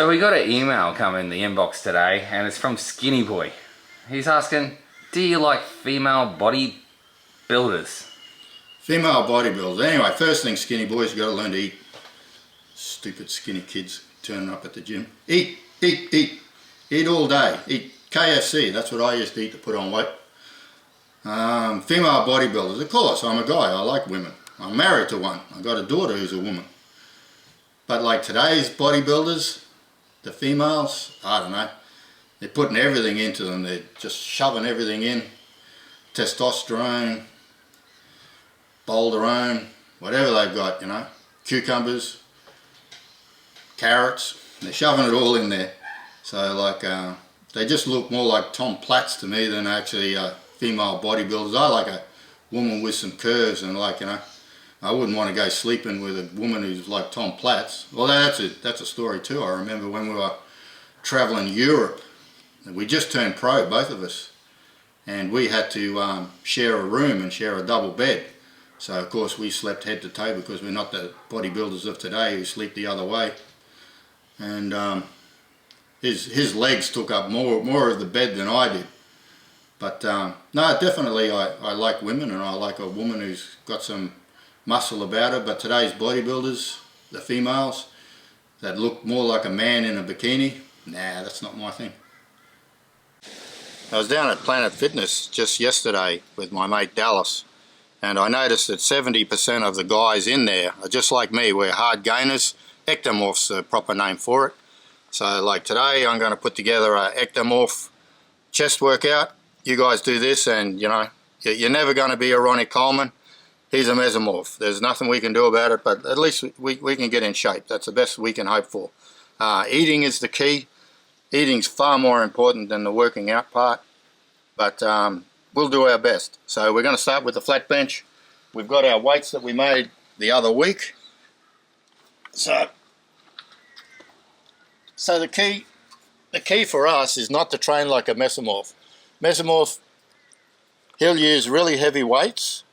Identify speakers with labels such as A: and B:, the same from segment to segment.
A: So we got an email come in the inbox today, and it's from Skinny Boy. He's asking, do you like female bodybuilders?
B: Female bodybuilders. Anyway, first thing, Skinny Boys, you got to learn to eat. Stupid skinny kids turning up at the gym. Eat, eat, eat. Eat all day. Eat KFC. That's what I used to eat to put on weight. Female bodybuilders. Of course, I'm a guy. I like women. I'm married to one. I got a daughter who's a woman. But like today's bodybuilders, the females, I don't know. They're putting everything into them. They're just shoving everything in. Testosterone, boulderone, whatever they've got, you know. Cucumbers, carrots. They're shoving it all in there. So like, they just look more like Tom Platts to me than actually female bodybuilders. I like a woman with some curves, and like, you know, I wouldn't want to go sleeping with a woman who's like Tom Platts. Well, that's a story too. I remember when we were traveling Europe, we just turned pro, both of us, and we had to share a room and share a double bed. So of course we slept head to toe because we're not the bodybuilders of today who sleep the other way. And his legs took up more of the bed than I did. But no, definitely I like women, and I like a woman who's got some muscle about her. But today's bodybuilders, the females, that look more like a man in a bikini, nah, that's not my thing. I was down at Planet Fitness just yesterday with my mate Dallas, and I noticed that 70% of the guys in there are just like me. We're hard gainers. Ectomorph's the proper name for it. So like today I'm going to put together a Ectomorph chest workout. You guys do this and you know, you're never going to be a Ronnie Coleman. He's a mesomorph. There's nothing we can do about it, but at least we can get in shape. That's the best we can hope for. Eating is the key. Eating's far more important than the working out part, but we'll do our best. So we're going to start with the flat bench. We've got our weights that we made the other week. So the key for us is not to train like a mesomorph. Mesomorph, he'll use really heavy weights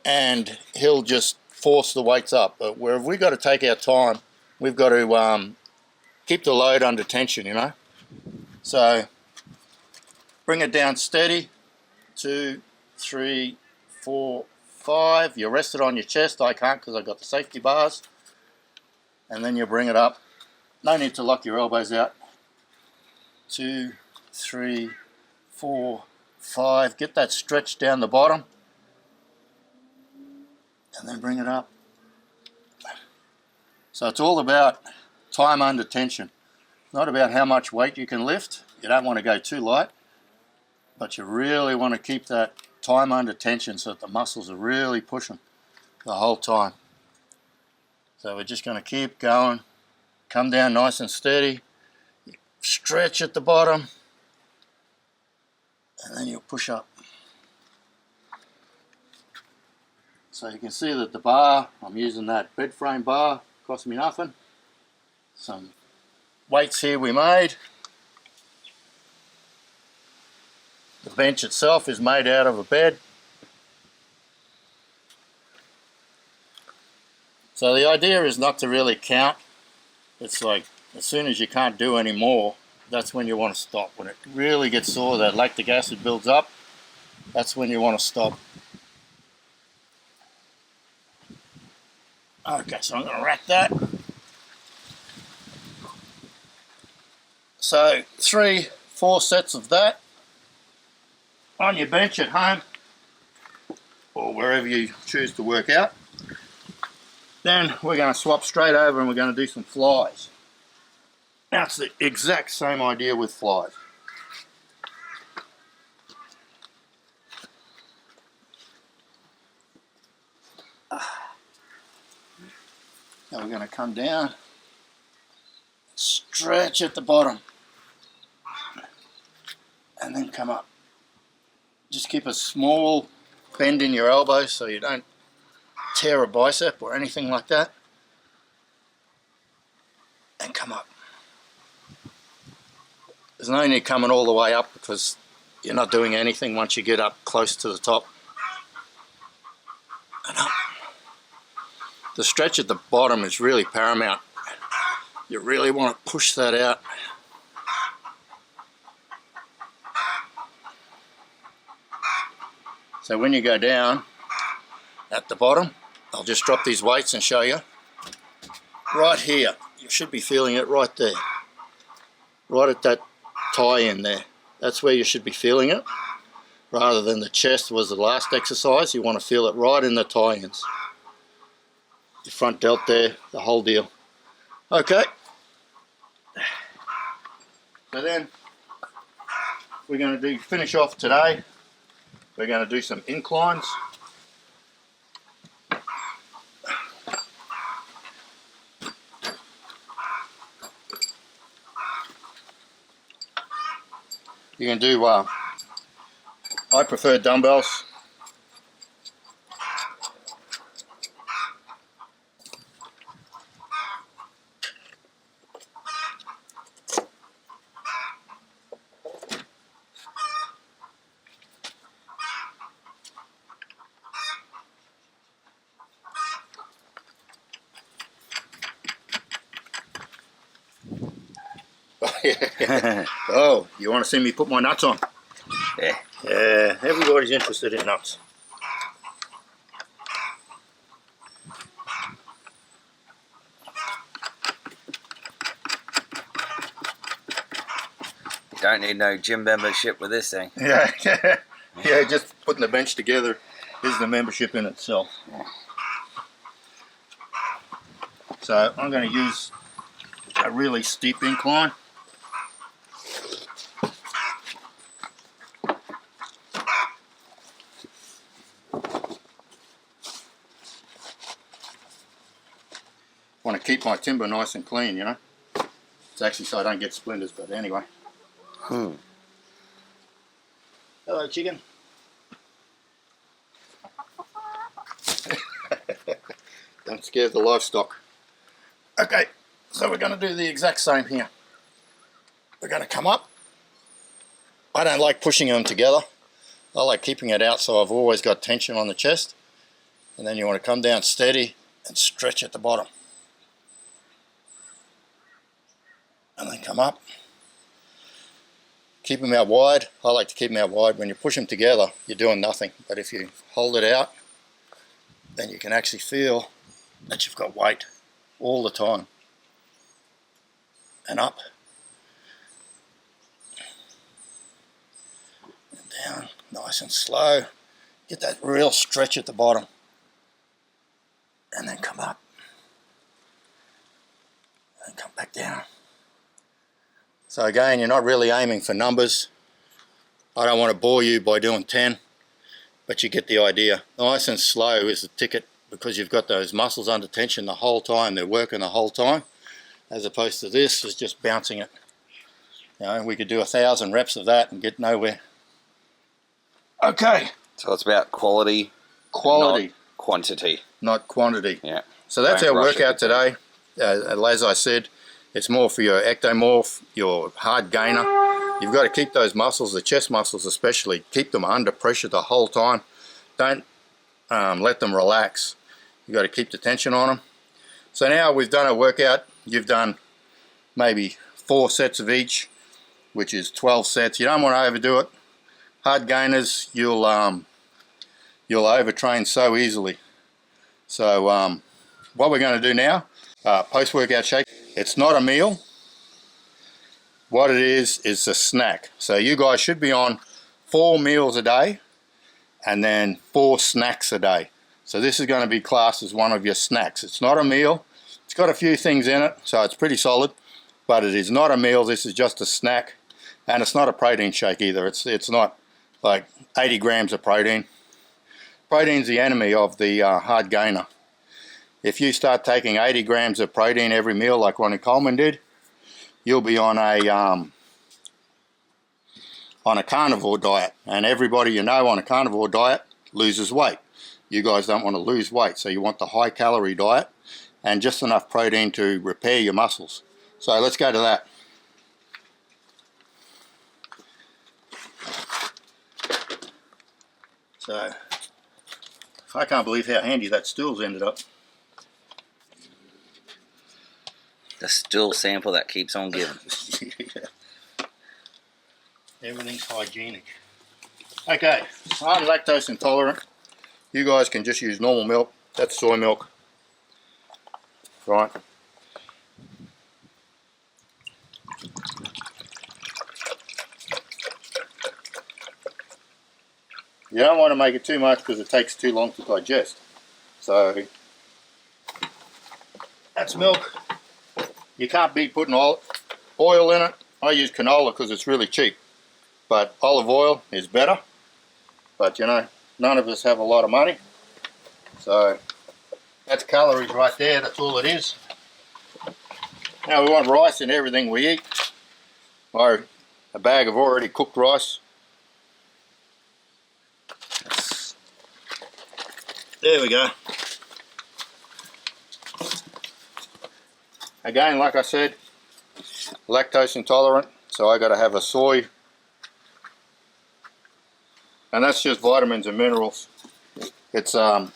B: and he'll just force the weights up. But where we've got to take our time, we've got to keep the load under tension, you know. So bring it down steady. 2, 3, 4, 5. You rest it on your chest. I can't because I've got the safety bars. And then you bring it up. No need to lock your elbows out. 2, 3, 4, 5. Get that stretch down the bottom. And then bring it up. So it's all about time under tension. Not about how much weight you can lift. You don't want to go too light, but you really want to keep that time under tension so that the muscles are really pushing the whole time. So we're just going to keep going. Come down nice and steady. Stretch at the bottom, and then you'll push up. So you can see that the bar, I'm using that bed frame bar, cost me nothing. Some weights here we made. The bench itself is made out of a bed. So the idea is not to really count. It's like as soon as you can't do any more, that's when you want to stop. When it really gets sore, that lactic acid builds up, that's when you want to stop. Okay, so I'm going to rack that. So 3, 4 sets of that on your bench at home or wherever you choose to work out. Then we're going to swap straight over and we're going to do some flies. Now it's the exact same idea with flies. Now we're going to come down, stretch at the bottom, and then come up. Just keep a small bend in your elbow so you don't tear a bicep or anything like that. And come up. There's no need coming all the way up because you're not doing anything once you get up close to the top. And up. The stretch at the bottom is really paramount. You really want to push that out. So when you go down at the bottom, I'll just drop these weights and show you. Right here, you should be feeling it right there. Right at that tie-in there. That's where you should be feeling it. Rather than the chest was the last exercise, you want to feel it right in the tie-ins. Your front delt there, the whole deal. Okay. So then, we're going to finish off today. We're going to do some inclines. You can do, I prefer dumbbells. Oh, you want to see me put my nuts on?
A: Yeah.
B: Yeah, everybody's interested in nuts.
A: You don't need no gym membership with this thing.
B: Yeah, yeah, just putting the bench together is the membership in itself. So I'm going to use a really steep incline. Want to keep my timber nice and clean, you know. It's actually so I don't get splinters, but anyway. Hello, chicken. Don't scare the livestock. Okay, so we're going to do the exact same here. We're going to come up. I don't like pushing them together. I like keeping it out so I've always got tension on the chest. And then you want to come down steady and stretch at the bottom. And then come up. Keep them out wide. I like to keep them out wide. When you push them together, you're doing nothing. But if you hold it out, then you can actually feel that you've got weight all the time. And up. And down, nice and slow. Get that real stretch at the bottom. And then come up. And come back down. So again, you're not really aiming for numbers. I don't want to bore you by doing 10, but you get the idea. Nice and slow is the ticket because you've got those muscles under tension the whole time. They're working the whole time, as opposed to this is just bouncing it. You know, we could do 1,000 reps of that and get nowhere. Okay.
A: So it's about quality,
B: Quality,
A: not quantity.
B: not quantity.
A: Yeah.
B: So that's
A: Don't
B: our
A: rush
B: workout
A: it.
B: today. As I said, it's more for your ectomorph, your hard gainer. You've got to keep those muscles, the chest muscles especially, keep them under pressure the whole time. Don't let them relax. You've got to keep the tension on them. So now we've done a workout. You've done maybe 4 sets of each, which is 12 sets. You don't want to overdo it. Hard gainers, you'll overtrain so easily. So what we're going to do now, post-workout shake. It's not a meal. What it is a snack. So you guys should be on 4 meals a day and then 4 snacks a day. So this is going to be classed as one of your snacks. It's not a meal. It's got a few things in it, so it's pretty solid, but it is not a meal. This is just a snack, and it's not a protein shake either. It's not like 80 grams of protein. Protein's the enemy of the hard gainer. If you start taking 80 grams of protein every meal like Ronnie Coleman did, you'll be on a carnivore diet. And everybody you know on a carnivore diet loses weight. You guys don't want to lose weight, so you want the high calorie diet and just enough protein to repair your muscles. So let's go to that. So I can't believe how handy that stool's ended up.
A: The stool sample that keeps on giving.
B: Everything's hygienic. Okay, I'm lactose intolerant. You guys can just use normal milk. That's soy milk. Right. You don't want to make it too much because it takes too long to digest. So that's milk. You can't be putting oil in it. I use canola because it's really cheap. But olive oil is better. But you know, none of us have a lot of money. So that's calories right there. That's all it is. Now we want rice in everything we eat. Or a bag of already cooked rice. There we go. Again, like I said, lactose intolerant, so I got to have a soy, and that's just vitamins and minerals. It's a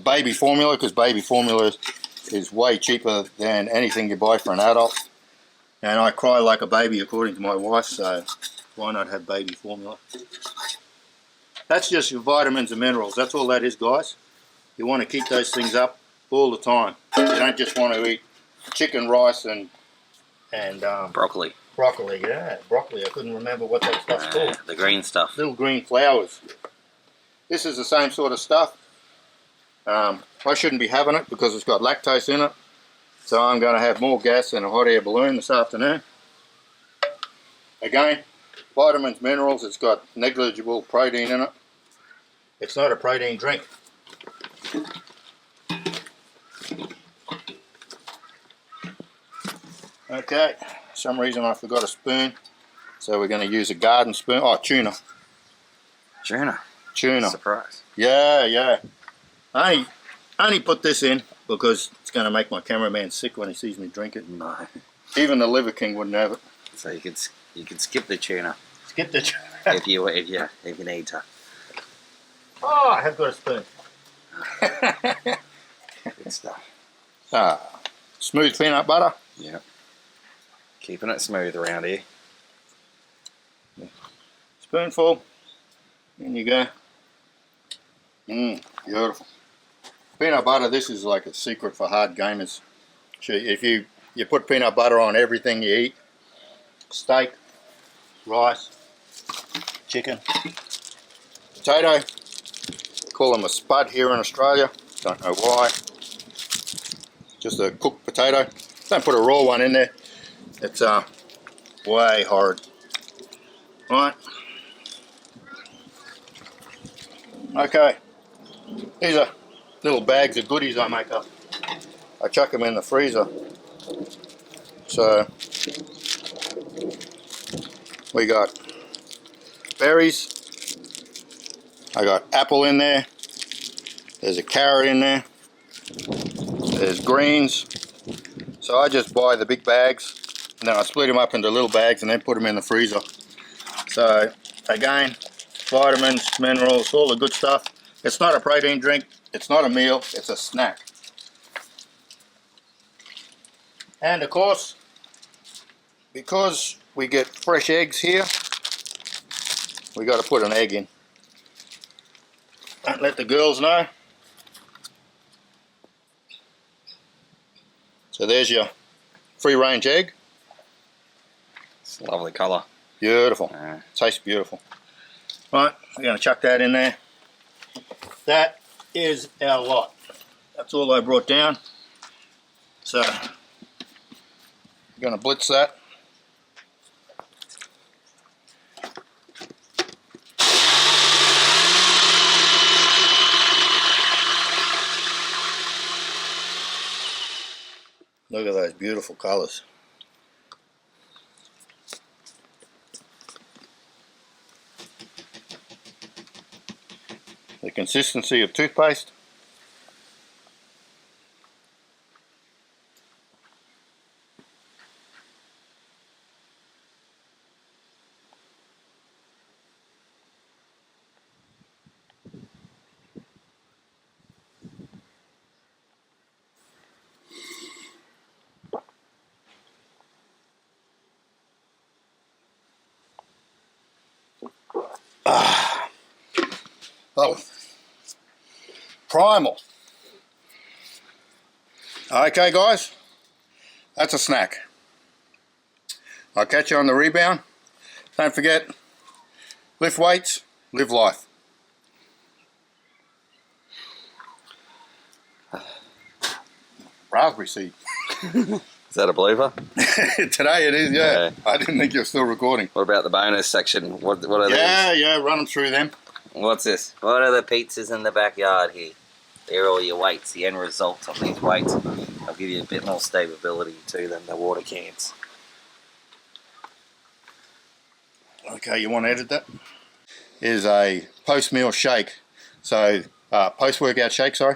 B: baby formula because baby formula is way cheaper than anything you buy for an adult. And I cry like a baby, according to my wife, so why not have baby formula? That's just your vitamins and minerals. That's all that is, guys. You want to keep those things up all the time. You don't just want to eat chicken, rice, and
A: Broccoli.
B: broccoli. Yeah, broccoli. I couldn't remember what that stuff's called.
A: The green stuff.
B: Little green flowers. This is the same sort of stuff. I shouldn't be having it because it's got lactose in it. So I'm going to have more gas than a hot air balloon this afternoon. Again, vitamins, minerals. It's got negligible protein in it. It's not a protein drink. Okay, for some reason I forgot a spoon, so we're going to use a garden spoon. Oh, tuna.
A: Tuna. Surprise.
B: Yeah. I only put this in because it's going to make my cameraman sick when he sees me drink it.
A: No.
B: Even the Liver King wouldn't have it.
A: So you could skip the tuna.
B: Skip the tuna.
A: if you need to.
B: Oh, I have got a spoon.
A: Good stuff.
B: Smooth peanut butter.
A: Yeah. Keeping it smooth around here.
B: Spoonful. In you go. Beautiful. Peanut butter, this is like a secret for hard gamers. If you put peanut butter on everything you eat, steak, rice, chicken, potato, call them a spud here in Australia, don't know why, just a cooked potato, don't put a raw one in there, it's way horrid. Right, okay, these are little bags of goodies I make up. I chuck them in the freezer. So we got berries, I got apple in there, there's a carrot in there, there's greens. So I just buy the big bags and then I split them up into little bags and then put them in the freezer. So again, vitamins, minerals, all the good stuff. It's not a protein drink, it's not a meal, it's a snack. And of course, because we get fresh eggs here, we got to put an egg in. Don't let the girls know. So there's your free range egg.
A: It's a lovely colour.
B: Beautiful.
A: Yeah.
B: Tastes beautiful. Right, we're going to chuck that in there. That is our lot. That's all I brought down. So we're going to blitz that. Look at those beautiful colours. The consistency of toothpaste. Oh, primal. Okay, guys, that's a snack. I'll catch you on the rebound. Don't forget, lift weights, live life. Raspberry seed.
C: Is that a blooper?
B: Today it is, yeah.
C: Okay.
B: I didn't think you were still recording.
C: What about the bonus section? What are these?
B: Yeah, run them through them.
C: What's this?
D: What are the pizzas in the backyard here? They're all your weights, the end result of these weights. I'll give you a bit more stability to them, the water cans.
B: Okay, you want to edit that? Is a post-meal shake. So, post-workout shake, sorry.